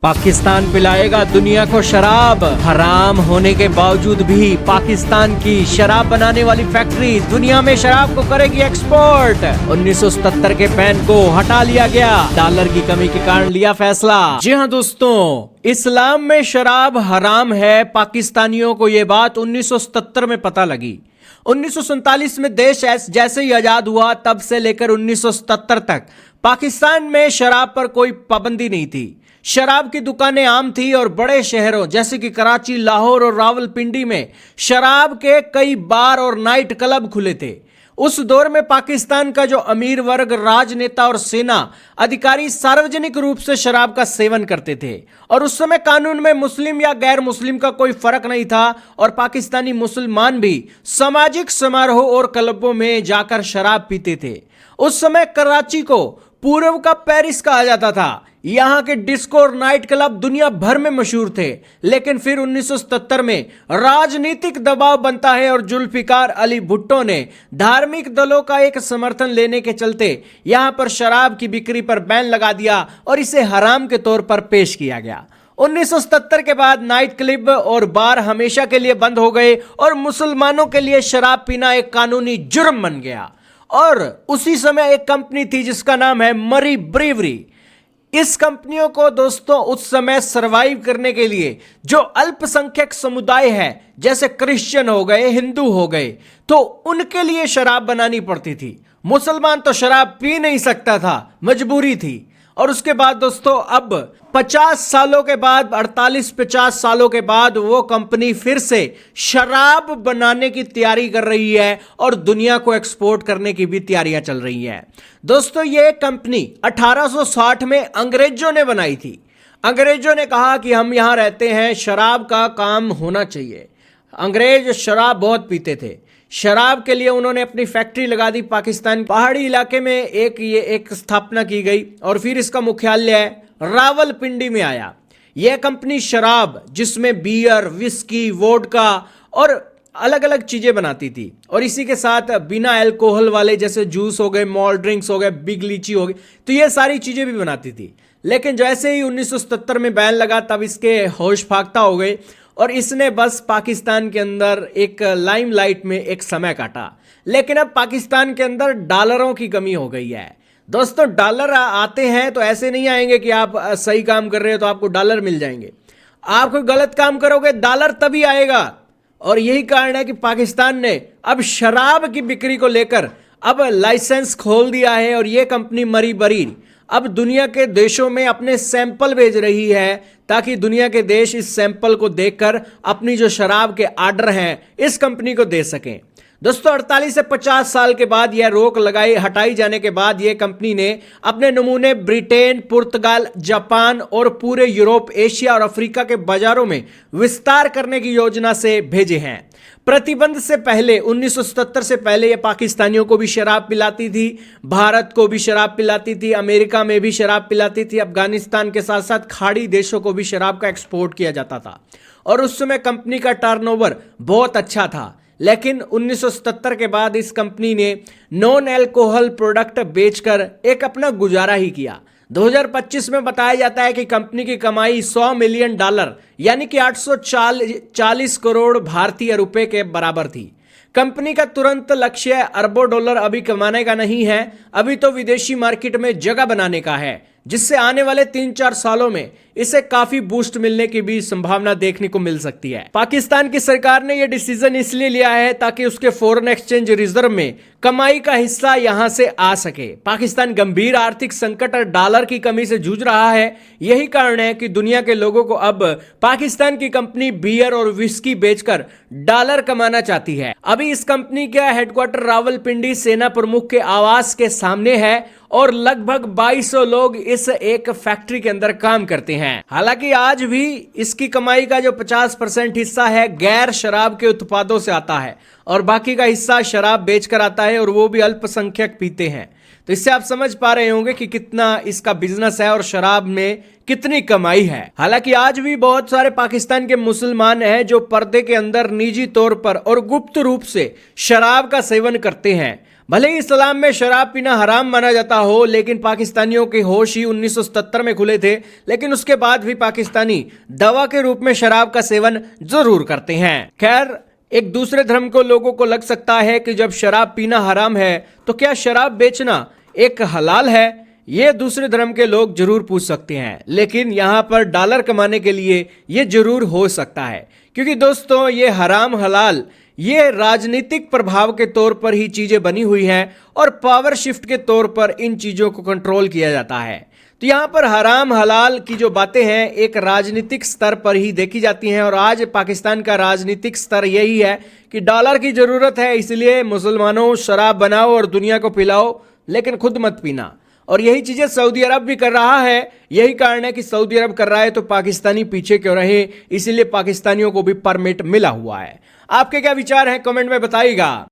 पाकिस्तान पिलाएगा दुनिया को शराब। हराम होने के बावजूद भी पाकिस्तान की शराब बनाने वाली फैक्ट्री दुनिया में शराब को करेगी एक्सपोर्ट। 1977 के बैन को हटा लिया गया, डॉलर की कमी के कारण लिया फैसला। जी हाँ दोस्तों, इस्लाम में शराब हराम है। पाकिस्तानियों को ये बात 1977 में पता लगी। 1947 में देश जैसे ही आजाद हुआ तब से लेकर 1977 तक पाकिस्तान में शराब पर कोई पाबंदी नहीं थी। शराब की दुकानें आम थी और बड़े शहरों जैसे कि कराची, लाहौर और रावलपिंडी में शराब के कई बार और नाइट क्लब खुले थे। उस दौर में पाकिस्तान का जो अमीर वर्ग, राजनेता और सेना अधिकारी सार्वजनिक रूप से शराब का सेवन करते थे और उस समय कानून में मुस्लिम या गैर मुस्लिम का कोई फर्क नहीं था और पाकिस्तानी मुसलमान भी सामाजिक समारोह और क्लबों में जाकर शराब पीते थे। उस समय कराची को पूर्व का पेरिस कहा जाता था। यहां के डिस्को और नाइट क्लब दुनिया भर में मशहूर थे। लेकिन फिर 1977 में राजनीतिक दबाव बनता है और जुल्फिकार अली भुट्टो ने धार्मिक दलों का एक समर्थन लेने के चलते यहां पर शराब की बिक्री पर बैन लगा दिया और इसे हराम के तौर पर पेश किया गया। 1977 के बाद नाइट क्लब और बार हमेशा के लिए बंद हो गए और मुसलमानों के लिए शराब पीना एक कानूनी जुर्म बन गया। और उसी समय एक कंपनी थी जिसका नाम है मरी ब्रीवरी। इस कंपनियों को दोस्तों उस समय सरवाइव करने के लिए जो अल्पसंख्यक समुदाय है जैसे क्रिश्चियन हो गए, हिंदू हो गए, तो उनके लिए शराब बनानी पड़ती थी। मुसलमान तो शराब पी नहीं सकता था, मजबूरी थी। और उसके बाद दोस्तों अब 50 सालों के बाद, 48-50 सालों के बाद वो कंपनी फिर से शराब बनाने की तैयारी कर रही है और दुनिया को एक्सपोर्ट करने की भी तैयारियां चल रही हैं। दोस्तों ये कंपनी 1860 में अंग्रेजों ने बनाई थी। अंग्रेजों ने कहा कि हम यहां रहते हैं, शराब का काम होना चाहिए। अंग्रेज शराब बहुत पीते थे। शराब के लिए उन्होंने अपनी फैक्ट्री लगा दी। पाकिस्तान पहाड़ी इलाके में एक स्थापना की गई और फिर इसका मुख्यालय रावलपिंडी में आया। यह कंपनी शराब जिसमें बियर, विस्की, वोडका और अलग अलग चीजें बनाती थी और इसी के साथ बिना अल्कोहल वाले जैसे जूस हो गए, मॉल्ट ड्रिंक्स हो गए, बिग लीची हो गई, तो ये सारी चीजें भी बनाती थी। लेकिन जैसे ही 1977 में बैन लगा तब इसके होश फाख्ता हो गए और इसने बस पाकिस्तान के अंदर एक लाइमलाइट में एक समय काटा। लेकिन अब पाकिस्तान के अंदर डॉलरों की कमी हो गई है। दोस्तों डॉलर आते हैं तो ऐसे नहीं आएंगे कि आप सही काम कर रहे हो तो आपको डॉलर मिल जाएंगे। आप कोई गलत काम करोगे डॉलर तभी आएगा। और यही कारण है कि पाकिस्तान ने अब शराब की बिक्री को लेकर अब लाइसेंस खोल दिया है और यह कंपनी मरी बरी अब दुनिया के देशों में अपने सैंपल भेज रही है ताकि दुनिया के देश इस सैंपल को देखकर अपनी जो शराब के आर्डर हैं इस कंपनी को दे सकें। दोस्तों 48 से 50 साल के बाद यह रोक हटाई जाने के बाद यह कंपनी ने अपने नमूने ब्रिटेन, पुर्तगाल, जापान और पूरे यूरोप, एशिया और अफ्रीका के बाजारों में विस्तार करने की योजना से भेजे हैं। प्रतिबंध से पहले 1977 से पहले यह पाकिस्तानियों को भी शराब पिलाती थी, भारत को भी शराब पिलाती थी, अमेरिका में भी शराब पिलाती थी, अफगानिस्तान के साथ साथ खाड़ी देशों को भी शराब का एक्सपोर्ट किया जाता था और उस समय कंपनी का टर्नओवर बहुत अच्छा था। लेकिन 1977 के बाद इस कंपनी ने नॉन अल्कोहल प्रोडक्ट बेचकर एक अपना गुजारा ही किया। 2025 में बताया जाता है कि कंपनी की कमाई $100 मिलियन यानी कि 840 करोड़ भारतीय रुपए के बराबर थी। कंपनी का तुरंत लक्ष्य अरबों डॉलर अभी कमाने का नहीं है, अभी तो विदेशी मार्केट में जगह बनाने का है, जिससे आने वाले 3-4 सालों में इसे काफी बूस्ट मिलने की भी संभावना देखने को मिल सकती है। पाकिस्तान की सरकार ने यह डिसीजन इसलिए लिया है ताकि उसके फॉरेन एक्सचेंज रिजर्व में कमाई का हिस्सा यहां से आ सके। पाकिस्तान गंभीर आर्थिक संकट और डॉलर की कमी से जूझ रहा है। यही कारण है कि दुनिया के लोगों को अब पाकिस्तान की कंपनी बियर और विस्की बेचकर डॉलर कमाना चाहती है। अभी इस कंपनी का हेडक्वार्टर रावलपिंडी सेना प्रमुख के आवास के सामने है और लगभग 2200 लोग इस एक फैक्ट्री के अंदर काम करते हैं। हालांकि आज भी इसकी कमाई का जो 50% हिस्सा है गैर शराब के उत्पादों से आता है और बाकी का हिस्सा शराब बेचकर आता है और वो भी अल्पसंख्यक पीते हैं। तो इससे आप समझ पा रहे होंगे कि कितना इसका बिजनेस है और शराब में कितनी कमाई है। हालांकि आज भी बहुत सारे पाकिस्तान के मुसलमान हैं जो पर्दे के अंदर निजी तौर पर और गुप्त रूप से शराब का सेवन करते हैं। भले ही इस्लाम में शराब पीना हराम माना जाता हो, लेकिन पाकिस्तानियों के होश ही 1977 में खुले थे। लेकिन उसके बाद भी पाकिस्तानी दवा के रूप में शराब का सेवन जरूर करते हैं। खैर, एक दूसरे धर्म को लोगों को लग सकता है कि जब शराब पीना हराम है तो क्या शराब बेचना एक हलाल है? ये दूसरे धर्म के लोग जरूर पूछ सकते हैं। लेकिन यहां पर डॉलर कमाने के लिए ये जरूर हो सकता है, क्योंकि दोस्तों ये हराम हलाल ये राजनीतिक प्रभाव के तौर पर ही चीजें बनी हुई हैं और पावर शिफ्ट के तौर पर इन चीजों को कंट्रोल किया जाता है। तो यहां पर हराम हलाल की जो बातें हैं एक राजनीतिक स्तर पर ही देखी जाती हैं, और आज पाकिस्तान का राजनीतिक स्तर यही है कि डॉलर की जरूरत है, इसलिए मुसलमानों शराब बनाओ और दुनिया को पिलाओ, लेकिन खुद मत पीना। और यही चीजें सऊदी अरब भी कर रहा है। यही कारण है कि सऊदी अरब कर रहा है तो पाकिस्तानी पीछे क्यों रहे, इसीलिए पाकिस्तानियों को भी परमिट मिला हुआ है। आपके क्या विचार हैं, कमेंट में बताइएगा।